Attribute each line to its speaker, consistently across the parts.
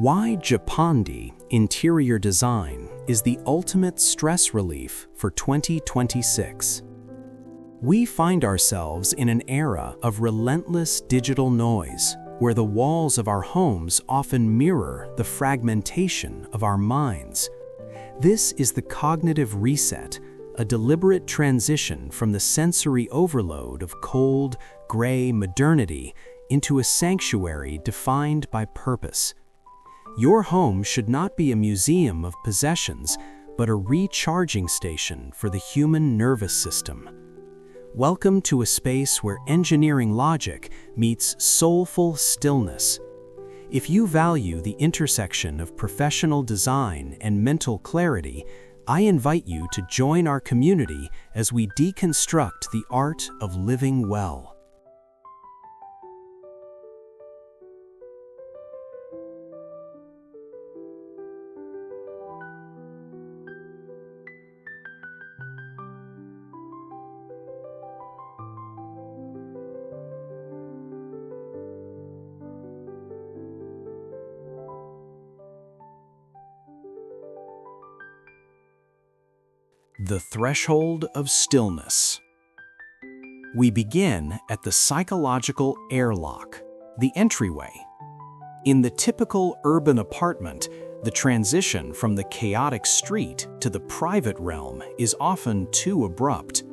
Speaker 1: Why Japandi interior design is the ultimate stress relief for 2026. We find ourselves in an era of relentless digital noise, where the walls of our homes often mirror the fragmentation of our minds. This is the cognitive reset, a deliberate transition from the sensory overload of cold, gray modernity into a sanctuary defined by purpose. Your home should not be a museum of possessions, but a recharging station for the human nervous system. Welcome to a space where engineering logic meets soulful stillness. If you value the intersection of professional design and mental clarity, I invite you to join our community as we deconstruct the art of living well. The Threshold of Stillness. We begin at the psychological airlock, the entryway. In the typical urban apartment, the transition from the chaotic street to the private realm is often too abrupt.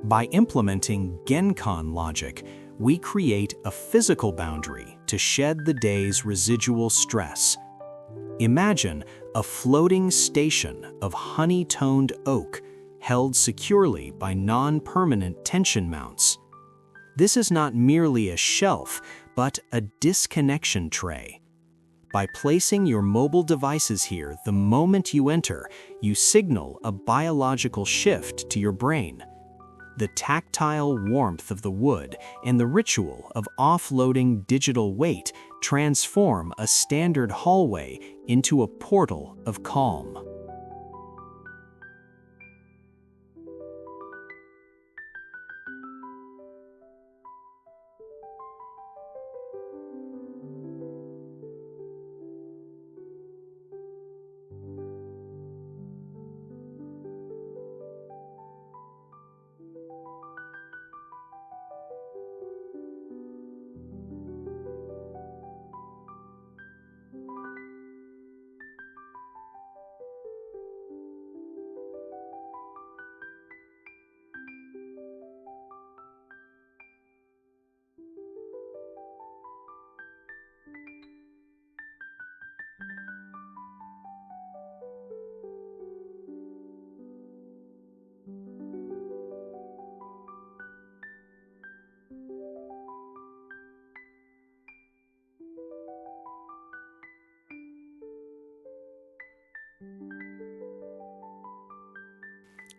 Speaker 1: By implementing Genkan logic, we create a physical boundary to shed the day's residual stress. Imagine a floating station of honey-toned oak held securely by non-permanent tension mounts. This is not merely a shelf, but a disconnection tray. By placing your mobile devices here the moment you enter, you signal a biological shift to your brain. The tactile warmth of the wood and the ritual of offloading digital weight transform a standard hallway into a portal of calm.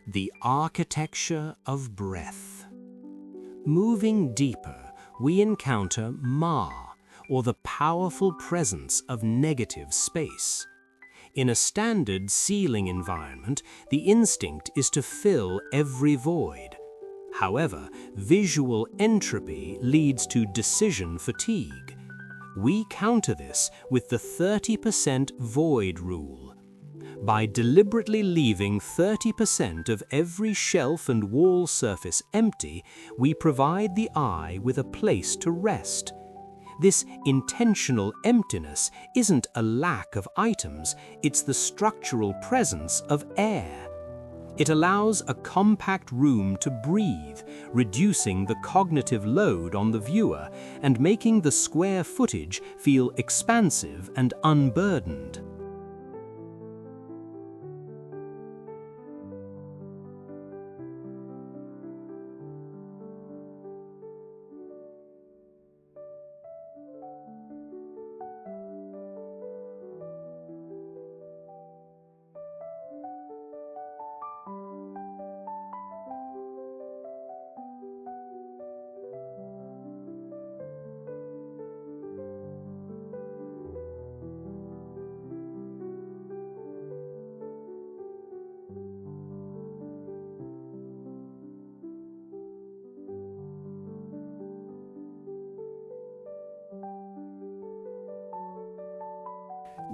Speaker 1: The architecture of breath. Moving deeper, we encounter Ma, or the powerful presence of negative space. In a standard ceiling environment, the instinct is to fill every void. However, visual entropy leads to decision fatigue. We counter this with the 30% void rule. By deliberately leaving 30% of every shelf and wall surface empty, we provide the eye with a place to rest. This intentional emptiness isn't a lack of items, it's the structural presence of air. It allows a compact room to breathe, reducing the cognitive load on the viewer and making the square footage feel expansive and unburdened.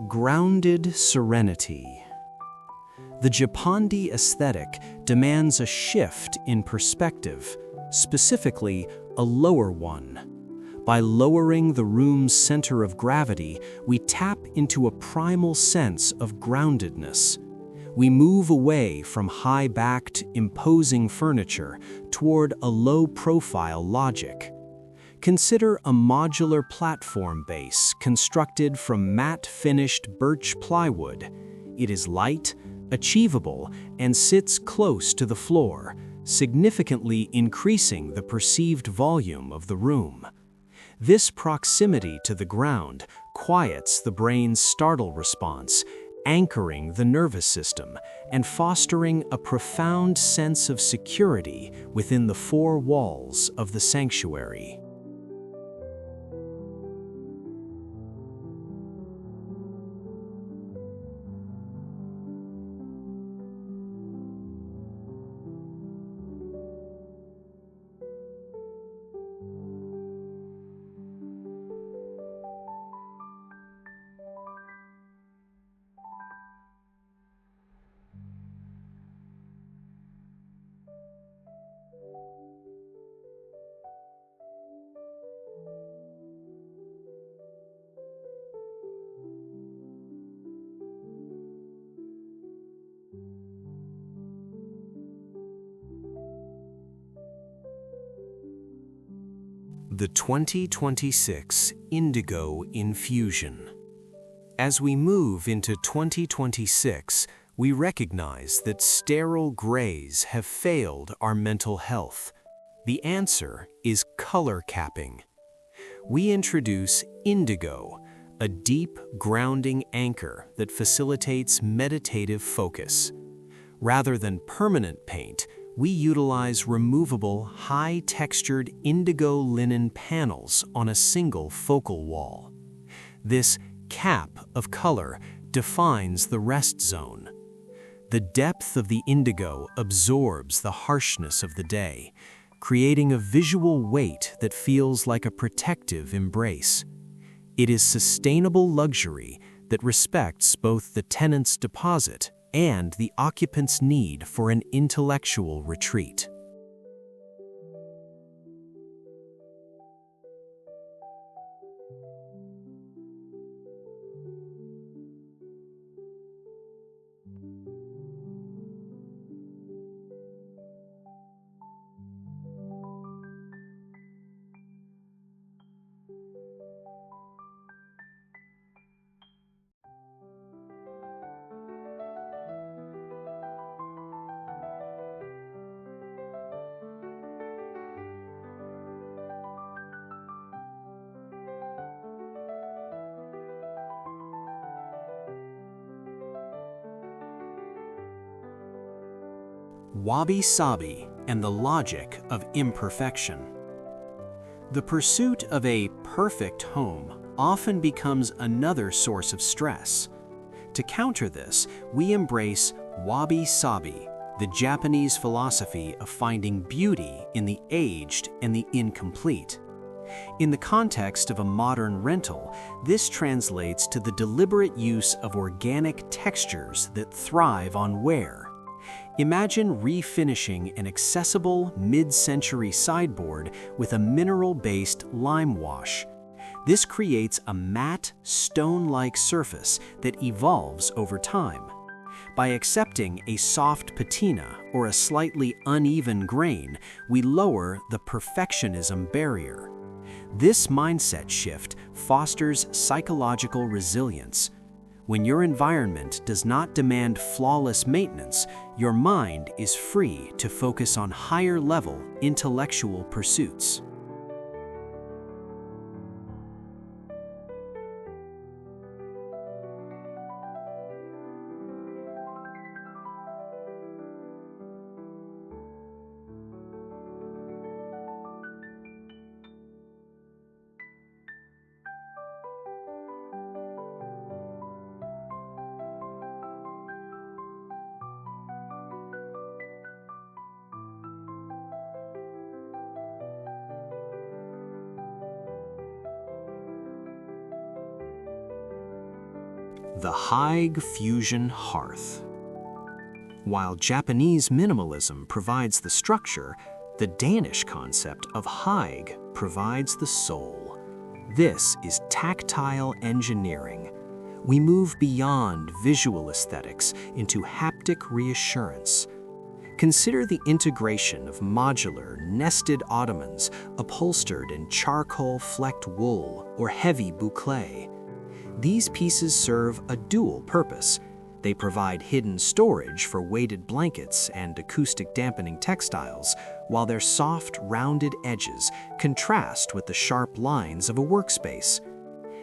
Speaker 1: Grounded serenity. The Japandi aesthetic demands a shift in perspective, specifically a lower one. By lowering the room's center of gravity, we tap into a primal sense of groundedness. We move away from high-backed, imposing furniture toward a low-profile logic. Consider a modular platform base constructed from matte-finished birch plywood. It is light, achievable, and sits close to the floor, significantly increasing the perceived volume of the room. This proximity to the ground quiets the brain's startle response, anchoring the nervous system and fostering a profound sense of security within the four walls of the sanctuary. The 2026 Indigo Infusion. As we move into 2026, we recognize that sterile grays have failed our mental health. The answer is color capping. We introduce Indigo, a deep, grounding anchor that facilitates meditative focus. Rather than permanent paint, we utilize removable, high-textured indigo linen panels on a single focal wall. This cap of color defines the rest zone. The depth of the indigo absorbs the harshness of the day, creating a visual weight that feels like a protective embrace. It is sustainable luxury that respects both the tenant's deposit and the occupant's need for an intellectual retreat. Wabi-Sabi and the logic of imperfection. The pursuit of a perfect home often becomes another source of stress. To counter this, we embrace Wabi-Sabi, the Japanese philosophy of finding beauty in the aged and the incomplete. In the context of a modern rental, this translates to the deliberate use of organic textures that thrive on wear. Imagine refinishing an accessible mid-century sideboard with a mineral-based lime wash. This creates a matte, stone-like surface that evolves over time. By accepting a soft patina or a slightly uneven grain, we lower the perfectionism barrier. This mindset shift fosters psychological resilience. When your environment does not demand flawless maintenance, your mind is free to focus on higher-level intellectual pursuits. the Hygge-Fusion Hearth. While Japanese minimalism provides the structure, the Danish concept of Hygge provides the soul. This is tactile engineering. We move beyond visual aesthetics into haptic reassurance. Consider the integration of modular, nested ottomans upholstered in charcoal-flecked wool or heavy boucle. These pieces serve a dual purpose. They provide hidden storage for weighted blankets and acoustic dampening textiles, while their soft, rounded edges contrast with the sharp lines of a workspace.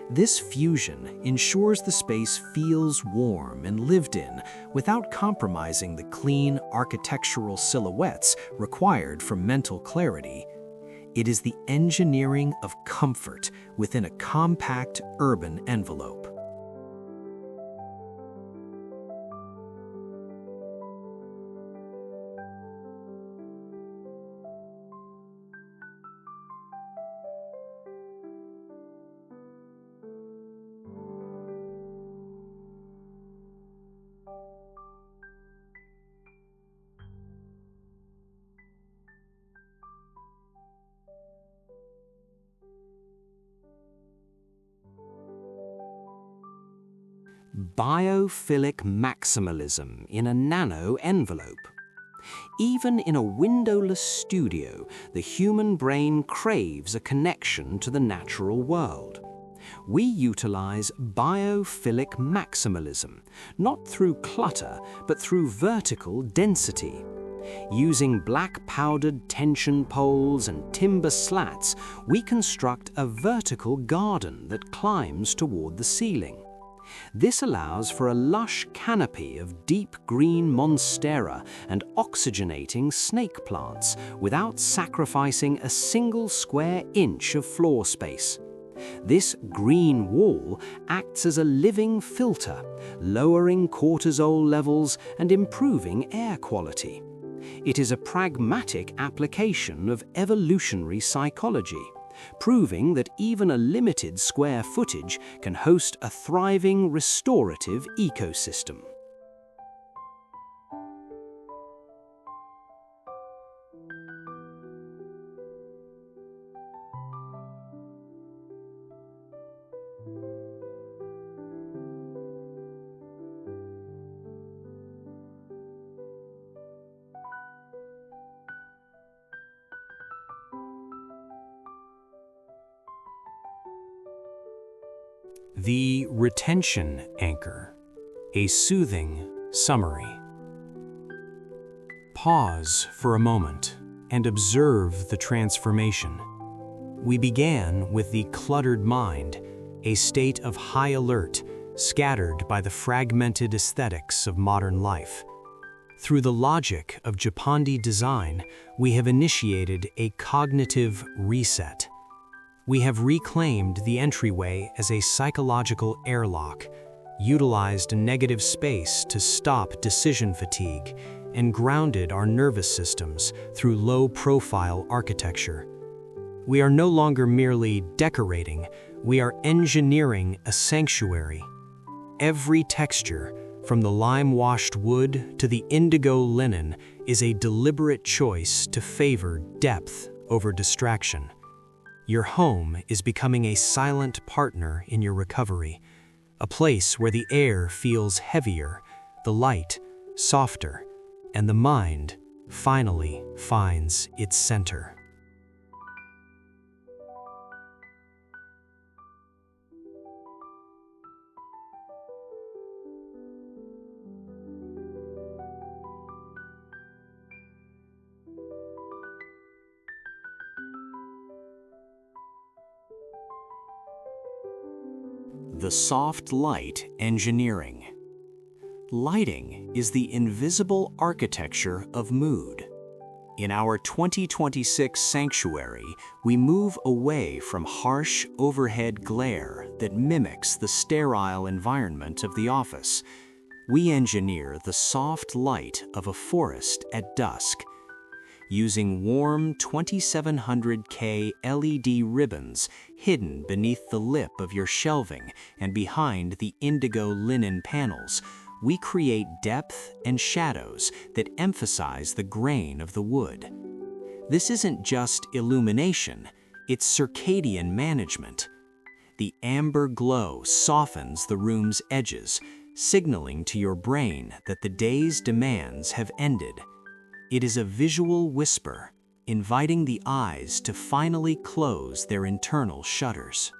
Speaker 1: This fusion ensures the space feels warm and lived in without compromising the clean architectural silhouettes required for mental clarity. It is the engineering of comfort within a compact urban envelope. Biophilic maximalism in a nano-envelope. Even in a windowless studio, the human brain craves a connection to the natural world. We utilize biophilic maximalism, not through clutter, but through vertical density. Using black powdered tension poles and timber slats, we construct a vertical garden that climbs toward the ceiling. This allows for a lush canopy of deep green monstera and oxygenating snake plants without sacrificing a single square inch of floor space. This green wall acts as a living filter, lowering cortisol levels and improving air quality. It is a pragmatic application of evolutionary psychology, proving that even a limited square footage can host a thriving restorative ecosystem. The retention anchor, a soothing summary. Pause for a moment and observe the transformation. We began with the cluttered mind, a state of high alert, scattered by the fragmented aesthetics of modern life. Through the logic of Japandi design, we have initiated a cognitive reset. We have reclaimed the entryway as a psychological airlock, utilized a negative space to stop decision fatigue, and grounded our nervous systems through low-profile architecture. We are no longer merely decorating, we are engineering a sanctuary. Every texture, from the lime-washed wood to the indigo linen, is a deliberate choice to favor depth over distraction. Your home is becoming a silent partner in your recovery, a place where the air feels heavier, the light softer, and the mind finally finds its center. The soft light engineering. Lighting is the invisible architecture of mood. In our 2026 sanctuary, we move away from harsh overhead glare that mimics the sterile environment of the office. We engineer the soft light of a forest at dusk. using warm 2700K LED ribbons hidden beneath the lip of your shelving and behind the indigo linen panels. We create depth and shadows that emphasize the grain of the wood. This isn't just illumination, it's circadian management. The amber glow softens the room's edges, signaling to your brain that the day's demands have ended. It is a visual whisper, inviting the eyes to finally close their internal shutters.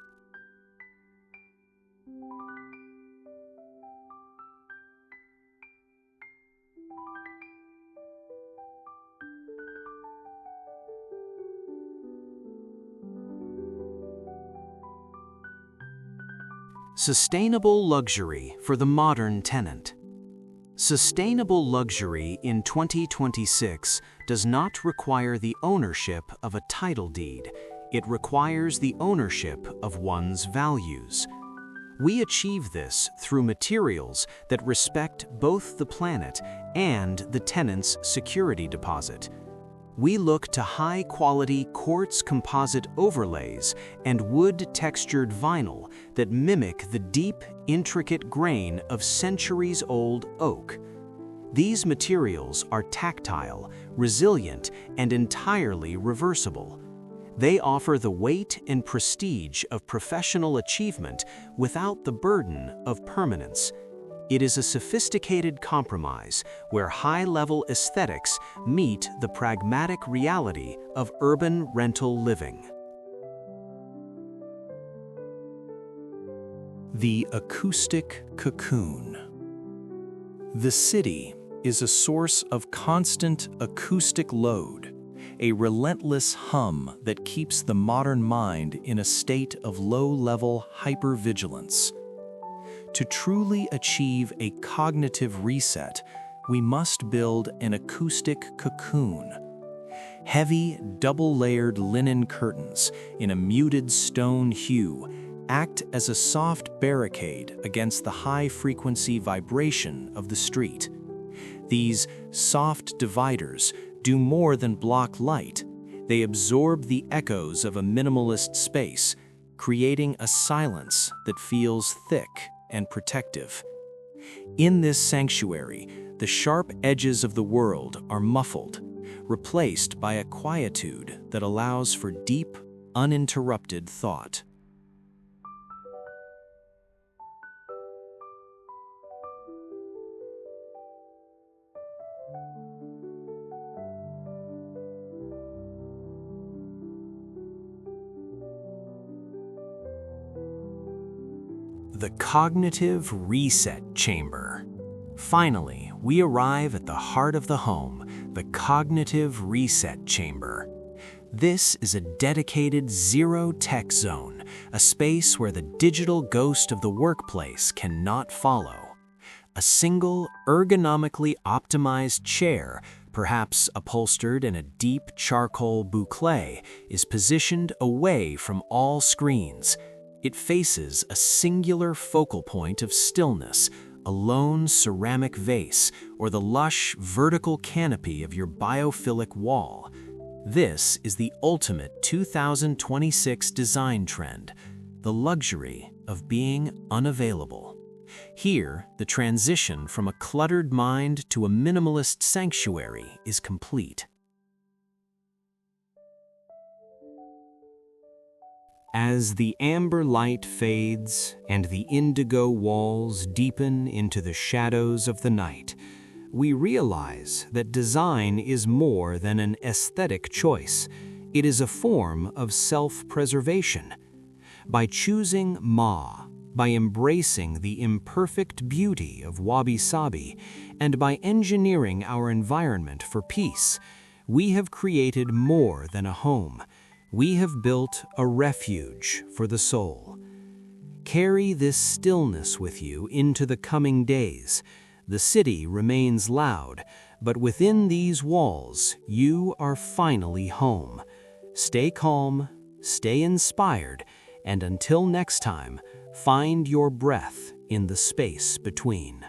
Speaker 1: Sustainable luxury for the modern tenant. Sustainable luxury in 2026 does not require the ownership of a title deed. It requires the ownership of one's values. We achieve this through materials that respect both the planet and the tenant's security deposit. We look to high-quality quartz composite overlays and wood-textured vinyl that mimic the deep, intricate grain of centuries-old oak. These materials are tactile, resilient, and entirely reversible. They offer the weight and prestige of professional achievement without the burden of permanence. It is a sophisticated compromise where high-level aesthetics meet the pragmatic reality of urban rental living. The Acoustic Cocoon. The city is a source of constant acoustic load, a relentless hum that keeps the modern mind in a state of low-level hypervigilance. To truly achieve a cognitive reset, we must build an acoustic cocoon. Heavy, double-layered linen curtains in a muted stone hue act as a soft barricade against the high-frequency vibration of the street. These soft dividers do more than block light. They absorb the echoes of a minimalist space, creating a silence that feels thick and protective. In this sanctuary, the sharp edges of the world are muffled, replaced by a quietude that allows for deep, uninterrupted thought. The Cognitive Reset Chamber. Finally, we arrive at the heart of the home, the Cognitive Reset Chamber. This is a dedicated zero-tech zone, a space where the digital ghost of the workplace cannot follow. A single, ergonomically optimized chair, perhaps upholstered in a deep charcoal boucle, is positioned away from all screens. It faces a singular focal point of stillness, a lone ceramic vase, or the lush vertical canopy of your biophilic wall. This is the ultimate 2026 design trend, the luxury of being unavailable. Here, the transition from a cluttered mind to a minimalist sanctuary is complete. As the amber light fades and the indigo walls deepen into the shadows of the night, we realize that design is more than an aesthetic choice. It is a form of self-preservation. By choosing by embracing the imperfect beauty of Wabi-Sabi, and by engineering our environment for peace, we have created more than a home. We have built a refuge for the soul. Carry this stillness with you into the coming days. The city remains loud, but within these walls, you are finally home. Stay calm, stay inspired, and until next time, find your breath in the space between.